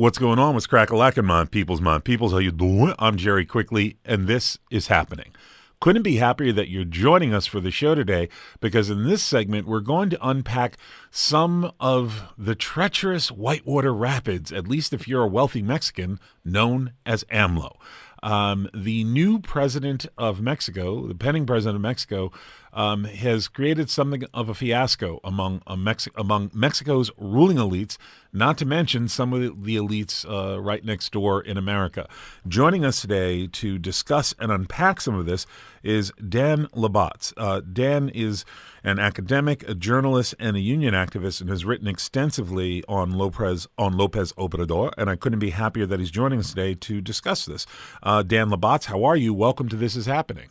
What's going on? What's crack-a-lackin', my peoples? How you doing? I'm Jerry Quickley, and this is happening. Couldn't be happier that you're joining us for the show today, because in this segment, we're going to unpack some of the treacherous whitewater rapids, at least if you're a wealthy Mexican, known as AMLO. The new president of Mexico, the pending president of Mexico, has created something of a fiasco among Mexico's ruling elites, not to mention some of the elites right next door in America. Joining us today to discuss and unpack some of this is Dan Botz. Dan is an academic, a journalist, and a union activist, and has written extensively on Lopez Obrador, and I couldn't be happier that he's joining us today to discuss this. Dan Botz, how are you? Welcome to This Is Happening.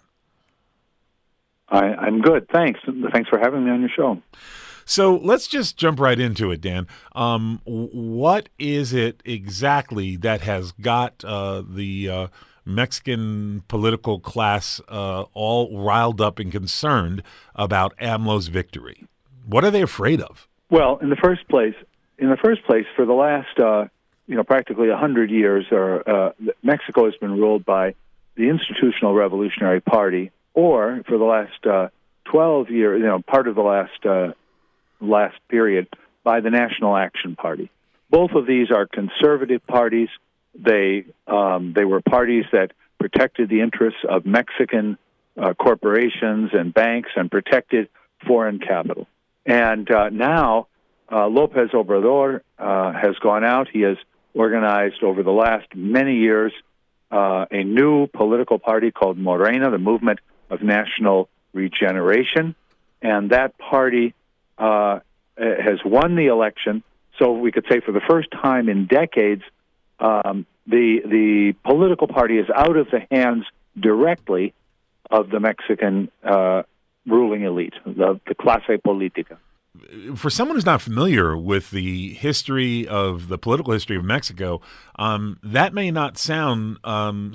I'm good, thanks. Thanks for having me on your show. So let's just jump right into it, Dan. What is it exactly that has got the Mexican political class all riled up and concerned about AMLO's victory? What are they afraid of? Well, in the first place, for the last practically 100 years, Mexico has been ruled by the Institutional Revolutionary Party, or for the last 12 years, part of the last period, by the National Action Party. Both of these are conservative parties. They were parties that protected the interests of Mexican corporations and banks and protected foreign capital. And now Lopez Obrador has gone out. He has organized over the last many years a new political party called Morena, the Movement of National Regeneration, and that party has won the election. So we could say for the first time in decades, the political party is out of the hands directly of the Mexican ruling elite, the clase política. For someone who's not familiar with the political history of Mexico, that may not sound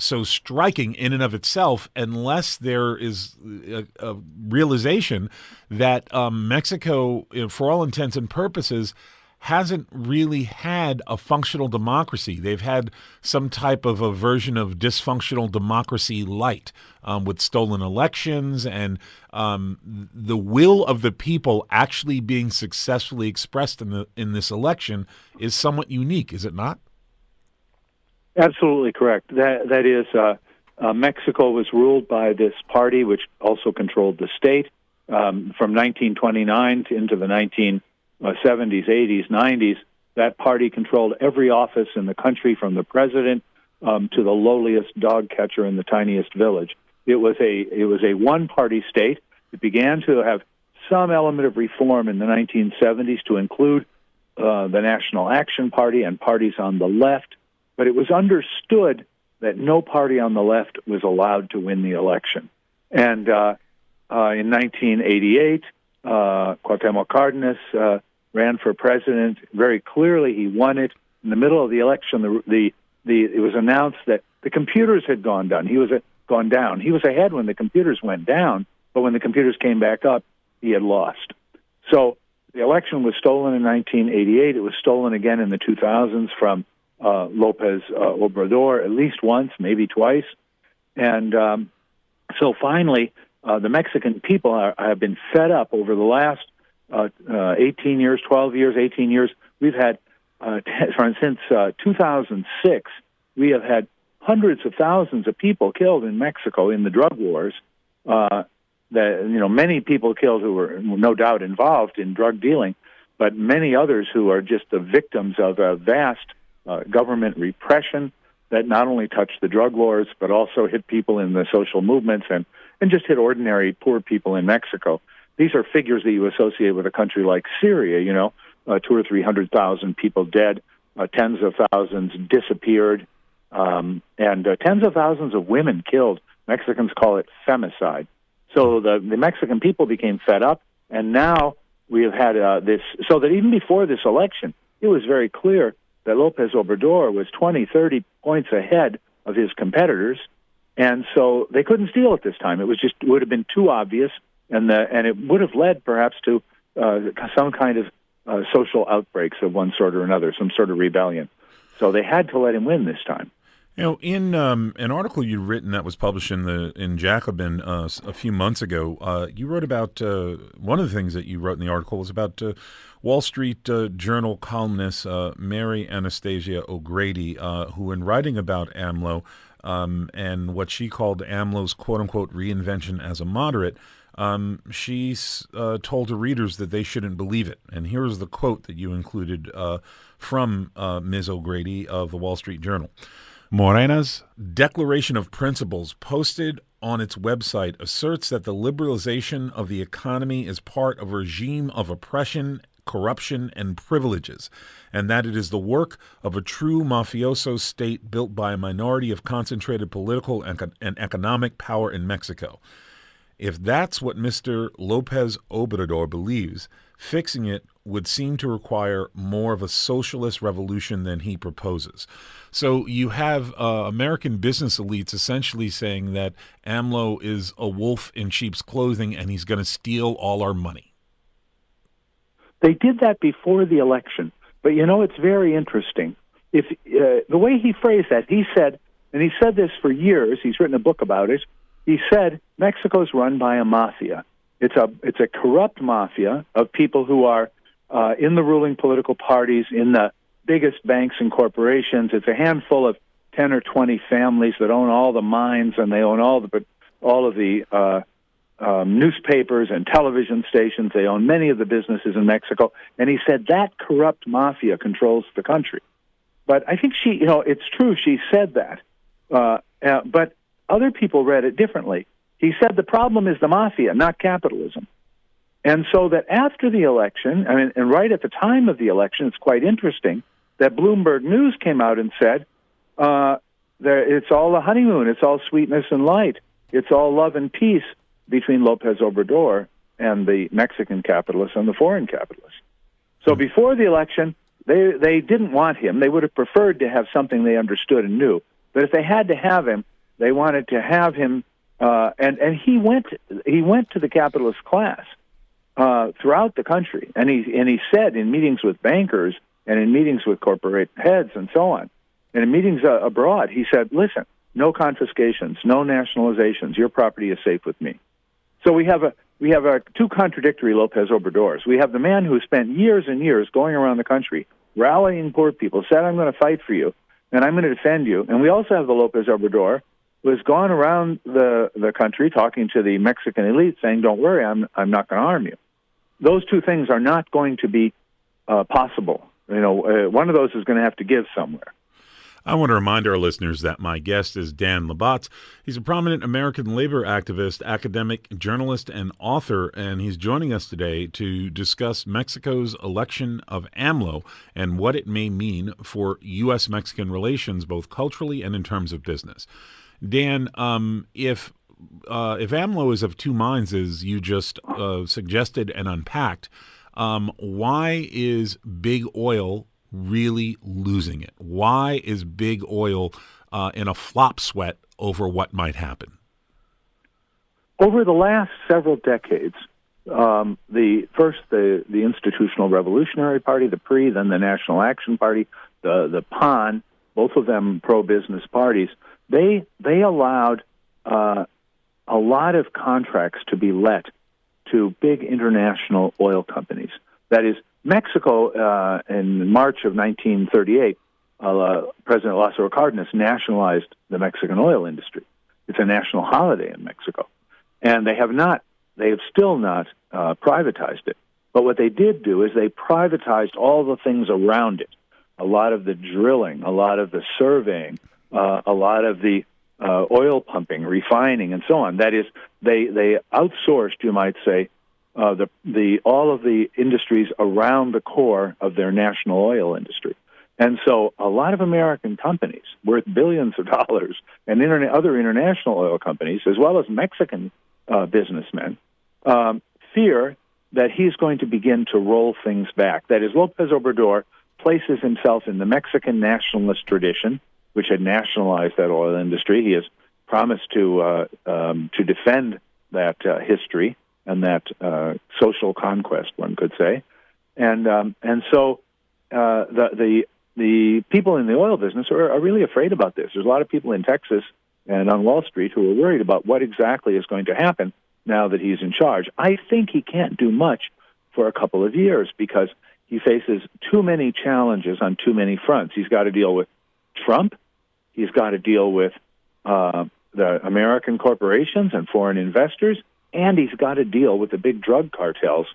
so striking in and of itself unless there is a realization that Mexico, for all intents and purposes, hasn't really had a functional democracy. They've had some type of a version of dysfunctional democracy light, with stolen elections and the will of the people actually being successfully expressed in this election is somewhat unique, is it not? Absolutely correct. That is, Mexico was ruled by this party, which also controlled the state, from 1929 into the 1970s, 80s, 90s. That party controlled every office in the country, from the president to the lowliest dog catcher in the tiniest village. It was a one-party state. It began to have some element of reform in the 1970s to include the National Action Party and parties on the left, but it was understood that no party on the left was allowed to win the election. And in 1988, Cuauhtémoc Cárdenas ran for president. Very clearly, he won it. In the middle of the election, it was announced that the computers had gone down. He was ahead when the computers went down, but when the computers came back up, he had lost. So the election was stolen in 1988. It was stolen again in the 2000s from Lopez Obrador, at least once, maybe twice. And so finally, the Mexican people have been fed up over the last 18 years, 12 years, 18 years. We've had, since 2006, we have had hundreds of thousands of people killed in Mexico in the drug wars. Many people killed who were no doubt involved in drug dealing, but many others who are just the victims of a vast government repression that not only touched the drug lords, but also hit people in the social movements and just hit ordinary poor people in Mexico. These are figures that you associate with a country like Syria, 200,000 or 300,000 people dead, tens of thousands disappeared, and tens of thousands of women killed. Mexicans call it femicide. So the Mexican people became fed up, and now we have had this, so that even before this election, it was very clear that Lopez Obrador was 20, 30 points ahead of his competitors, and so they couldn't steal it this time. It would have been too obvious, and it would have led perhaps to some kind of social outbreaks of one sort or another, some sort of rebellion. So they had to let him win this time. In an article you'd written that was published in Jacobin a few months ago, you wrote about one of the things that you wrote in the article was about Wall Street Journal columnist Mary Anastasia O'Grady, who, in writing about AMLO and what she called AMLO's quote-unquote reinvention as a moderate, she's told her readers that they shouldn't believe it. And here's the quote that you included from Ms. O'Grady of the Wall Street Journal. Morena's Declaration of Principles posted on its website asserts that the liberalization of the economy is part of a regime of oppression, corruption, and privileges, and that it is the work of a true mafioso state built by a minority of concentrated political and economic power in Mexico. If that's what Mr. Lopez Obrador believes, fixing it would seem to require more of a socialist revolution than he proposes. So you have American business elites essentially saying that AMLO is a wolf in sheep's clothing and he's going to steal all our money. They did that before the election. But, it's very interesting. If the way he phrased that, he said, and he said this for years, he's written a book about it, he said, Mexico's run by a mafia. It's a corrupt mafia of people who are in the ruling political parties, in the biggest banks and corporations. It's a handful of 10 or 20 families that own all the mines, and they own all of the newspapers and television stations. They own many of the businesses in Mexico. And he said that corrupt mafia controls the country. But I think it's true she said that. But other people read it differently. He said the problem is the mafia, not capitalism. And so that after the election, and right at the time of the election, it's quite interesting that Bloomberg News came out and said, it's all a honeymoon, it's all sweetness and light, it's all love and peace between Lopez Obrador and the Mexican capitalists and the foreign capitalists. So before the election, they didn't want him. They would have preferred to have something they understood and knew. But if they had to have him, they wanted to have him, and he went to the capitalist class throughout the country, and he said in meetings with bankers and in meetings with corporate heads and so on, and in meetings abroad, he said, "Listen, no confiscations, no nationalizations. Your property is safe with me." So we have two contradictory Lopez Obradors. We have the man who spent years and years going around the country rallying poor people, said, "I'm going to fight for you, and I'm going to defend you." And we also have the Lopez Obrador who has gone around the country talking to the Mexican elite, saying, "Don't worry, I'm not going to harm you." Those two things are not going to be possible. One of those is going to have to give somewhere. I want to remind our listeners that my guest is Dan Botz. He's a prominent American labor activist, academic, journalist, and author, and he's joining us today to discuss Mexico's election of AMLO and what it may mean for U.S.-Mexican relations, both culturally and in terms of business. Dan, if AMLO is of two minds, as you just suggested and unpacked, why is big oil really losing it? Why is big oil in a flop sweat over what might happen? Over the last several decades, the Institutional Revolutionary Party, the PRI, then the National Action Party, the PAN, both of them pro-business parties, they allowed a lot of contracts to be let to big international oil companies. That is, Mexico, in March of 1938, President Lázaro Cárdenas nationalized the Mexican oil industry. It's a national holiday in Mexico. And they have still not privatized it. But what they did do is they privatized all the things around it. A lot of the drilling, a lot of the surveying, a lot of the oil pumping, refining, and so on. That is, they outsourced, you might say, all of the industries around the core of their national oil industry. And so a lot of American companies worth billions of dollars and other international oil companies, as well as Mexican businessmen, fear that he's going to begin to roll things back. That is, Lopez Obrador places himself in the Mexican nationalist tradition, which had nationalized that oil industry. He has promised to defend that history and that social conquest, one could say, and so the the people in the oil business are really afraid about this. There's a lot of people in Texas and on Wall Street who are worried about what exactly is going to happen now that he's in charge. I think he can't do much for a couple of years because he faces too many challenges on too many fronts. He's got to deal with Trump. He's got to deal with the American corporations and foreign investors, and he's got to deal with the big drug cartels.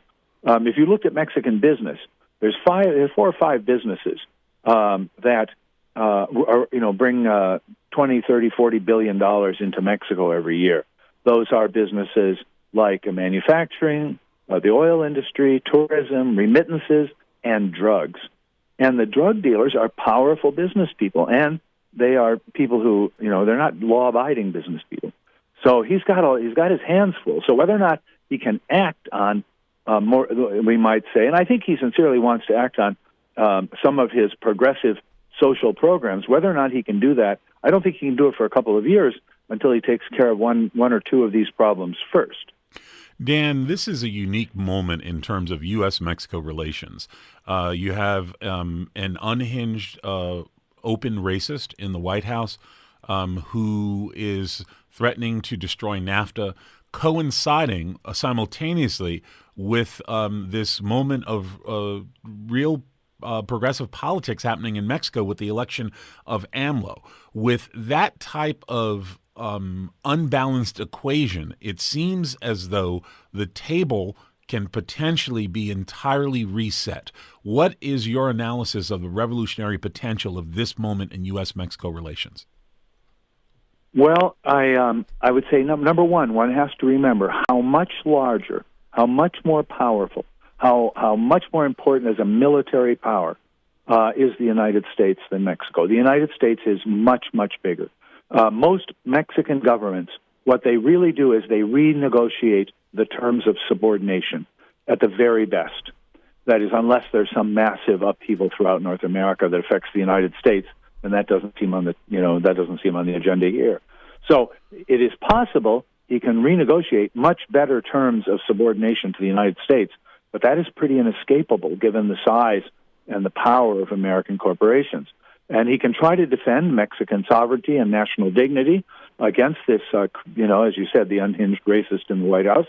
If you looked at Mexican business, there's 4 or 5 businesses that bring 20, 30, 40 billion dollars into Mexico every year. Those are businesses like manufacturing, the oil industry, tourism, remittances, and drugs. And the drug dealers are powerful business people, and they are people who, they're not law-abiding business people. So he's got his hands full. So whether or not he can act on more, we might say, and I think he sincerely wants to act on some of his progressive social programs, whether or not he can do that, I don't think he can do it for a couple of years until he takes care of one or two of these problems first. Dan, this is a unique moment in terms of U.S.-Mexico relations. You have an unhinged, open racist in the White House who is threatening to destroy NAFTA, coinciding simultaneously with this moment of real progressive politics happening in Mexico with the election of AMLO. With that type of unbalanced equation, it seems as though the table can potentially be entirely reset. What is your analysis of the revolutionary potential of this moment in U.S.-Mexico relations? Well, I would say number one has to remember how much larger, how much more powerful, how much more important as a military power is the United States than Mexico. The United States is much, much bigger. Most Mexican governments, what they really do is they renegotiate the terms of subordination at the very best. That is, unless there's some massive upheaval throughout North America that affects the United States, and that doesn't seem on the agenda here. So it is possible he can renegotiate much better terms of subordination to the United States, but that is pretty inescapable given the size and the power of American corporations. And he can try to defend Mexican sovereignty and national dignity against this, as you said, the unhinged racist in the White House.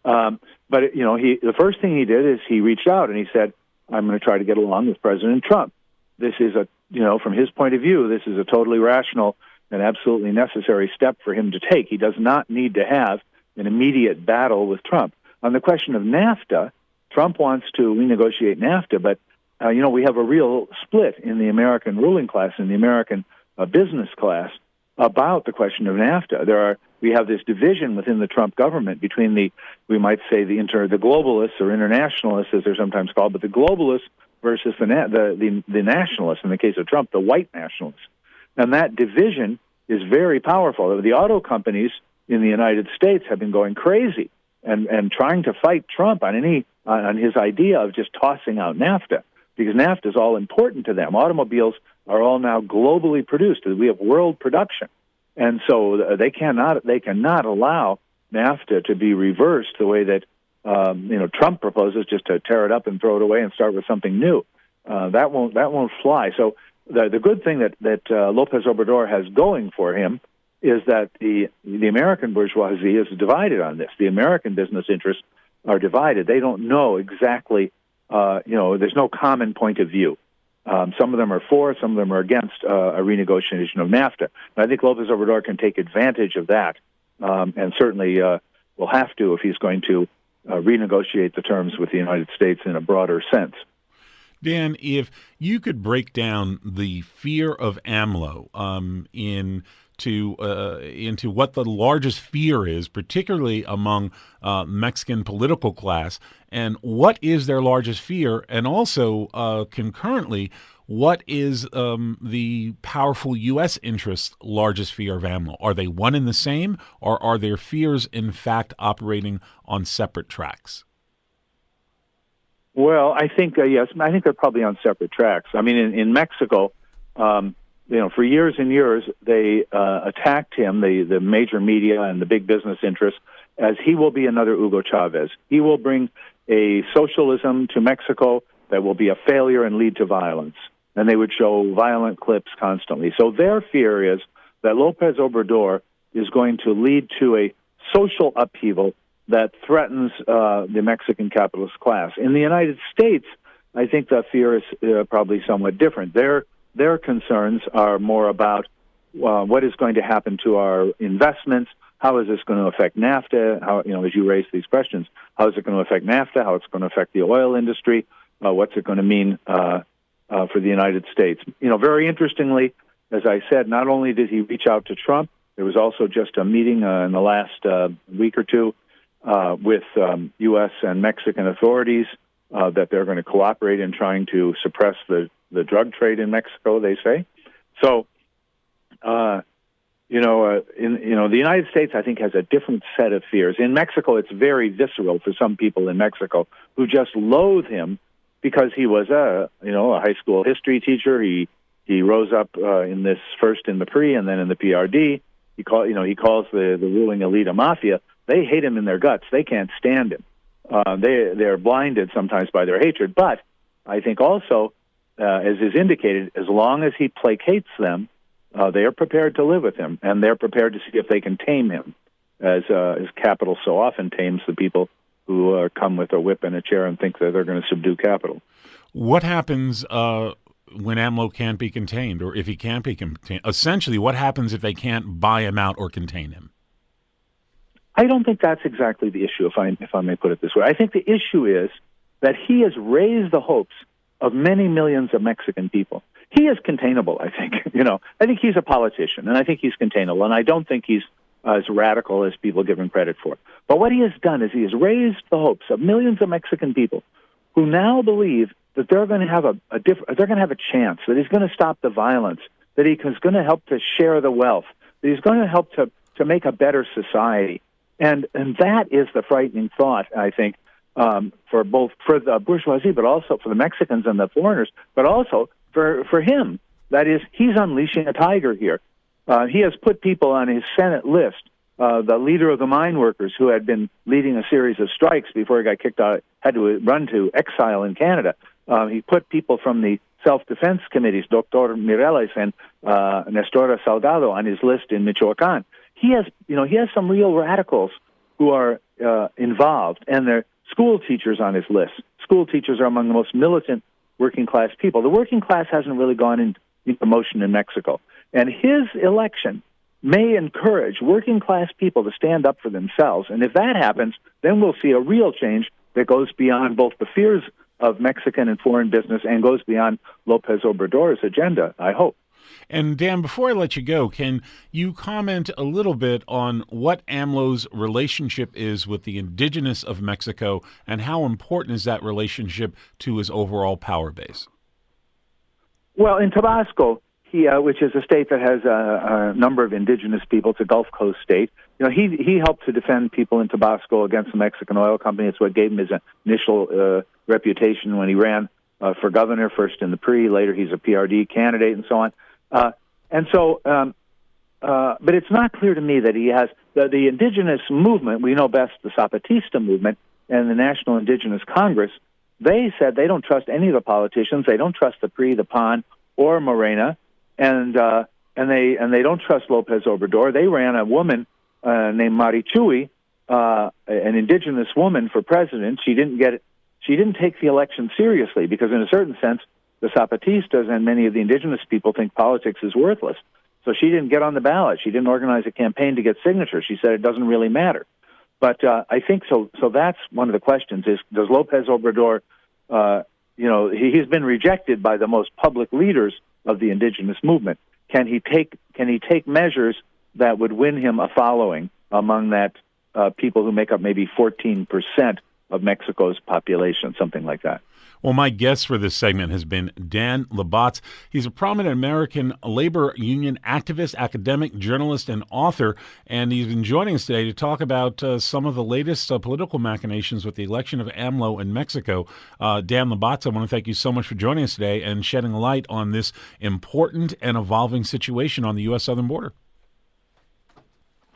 But the first thing he did is he reached out and he said, "I'm going to try to get along with President Trump." This is from his point of view, this is a totally rational and absolutely necessary step for him to take. He does not need to have an immediate battle with Trump. On the question of NAFTA, Trump wants to renegotiate NAFTA, but we have a real split in the American ruling class and the American business class about the question of NAFTA. We have this division within the Trump government between the globalists or internationalists, as they're sometimes called, but the globalists versus the nationalists. In the case of Trump, the white nationalists, and that division is very powerful. The auto companies in the United States have been going crazy and trying to fight Trump on his idea of just tossing out NAFTA, because NAFTA is all important to them. Automobiles are all now globally produced. We have world production. And so they cannot allow NAFTA to be reversed the way that Trump proposes, just to tear it up and throw it away and start with something new. That won't fly. So the good thing that Lopez Obrador has going for him is that the American bourgeoisie is divided on this. The American business interests are divided. They don't know exactly. There's no common point of view. Some of them are for, some of them are against a renegotiation of NAFTA. And I think Lopez Obrador can take advantage of that, and certainly will have to if he's going to renegotiate the terms with the United States in a broader sense. Dan, if you could break down the fear of AMLO into what the largest fear is, particularly among Mexican political class, and what is their largest fear, and also concurrently, what is the powerful U.S. interests' largest fear of AMLO? Are they one and the same, or are their fears, in fact, operating on separate tracks? Well, I think, yes, I think they're probably on separate tracks. I mean, in Mexico, for years and years, they attacked him, the major media and the big business interests, as he will be another Hugo Chavez. He will bring a socialism to Mexico that will be a failure and lead to violence. and they would show violent clips constantly. So their fear is that Lopez Obrador is going to lead to a social upheaval that threatens the Mexican capitalist class. In the United States, I think the fear is probably somewhat different. Their concerns are more about what is going to happen to our investments. How is this going to affect NAFTA? How, as you raise these questions, how is it going to affect NAFTA? How it's going to affect the oil industry? What's it going to mean for the United States? Very interestingly, as I said, not only did he reach out to Trump, there was also just a meeting in the last week or two with U.S. and Mexican authorities that they're going to cooperate in trying to suppress the drug trade in Mexico, they say. So, the United States, I think, has a different set of fears. In Mexico, it's very visceral for some people in Mexico who just loathe him because he was a high school history teacher. He rose up first in the PRI and then in the PRD. He calls the ruling elite a mafia. They hate him in their guts. They can't stand him. They're blinded sometimes by their hatred. But I think also, as is indicated, as long as he placates them, they are prepared to live with him, and they're prepared to see if they can tame him, as capital so often tames the people who come with a whip and a chair and think that they're going to subdue capital. What happens when AMLO can't be contained, or if he can't be contained? Essentially, what happens if they can't buy him out or contain him? I don't think that's exactly the issue, if I may put it this way. I think the issue is that he has raised the hopes of many millions of Mexican people. He is containable, I think. I think he's a politician, and I think he's containable, and I don't think he's as radical as people give him credit for. But what he has done is he has raised the hopes of millions of Mexican people who now believe that they're going to have they're going to have a chance, that he's going to stop the violence, that he's going to help to share the wealth, that he's going to help to make a better society. And that is the frightening thought, I think, for the bourgeoisie, but also for the Mexicans and the foreigners, but also for him. That is, he's unleashing a tiger here. He has put people on his Senate list. The leader of the mine workers, who had been leading a series of strikes before he got kicked out, had to run to exile in Canada. He put people from the self-defense committees, Dr. Mireles and Nestora Salgado, on his list in Michoacan. He has some real radicals who are involved, and they're school teachers on his list. School teachers are among the most militant working-class people. The working class hasn't really gone into motion in Mexico. And his election may encourage working-class people to stand up for themselves. And if that happens, then we'll see a real change that goes beyond both the fears of Mexican and foreign business and goes beyond Lopez Obrador's agenda, I hope. And Dan, before I let you go, can you comment a little bit on what AMLO's relationship is with the indigenous of Mexico, and how important is that relationship to his overall power base? Well, in Tabasco, which is a state that has a number of indigenous people, it's a Gulf Coast state. He helped to defend people in Tabasco against the Mexican oil company. It's what gave him his initial reputation when he ran for governor, first in the PRI, later he's a PRD candidate, and so on. But it's not clear to me that he has the indigenous movement. We know best the Zapatista movement and the National Indigenous Congress. They said they don't trust any of the politicians. They don't trust the PRI, the PAN, or Morena, and they don't trust Lopez Obrador. They ran a woman named Marichui, an indigenous woman, for president. She didn't take the election seriously because, in a certain sense, the Zapatistas and many of the indigenous people think politics is worthless. So she didn't get on the ballot. She didn't organize a campaign to get signatures. She said it doesn't really matter. But I think so. So that's one of the questions: is does Lopez Obrador? He's been rejected by the most public leaders of the indigenous movement. Can he take measures that would win him a following among that people who make up maybe 14% of Mexico's population, something like that? Well, my guest for this segment has been Dan Botz. He's a prominent American labor union activist, academic, journalist, and author, and he's been joining us today to talk about some of the latest political machinations with the election of AMLO in Mexico. Dan Botz, I want to thank you so much for joining us today and shedding light on this important and evolving situation on the U.S. southern border.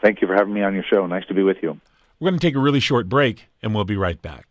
Thank you for having me on your show. Nice to be with you. We're going to take a really short break, and we'll be right back.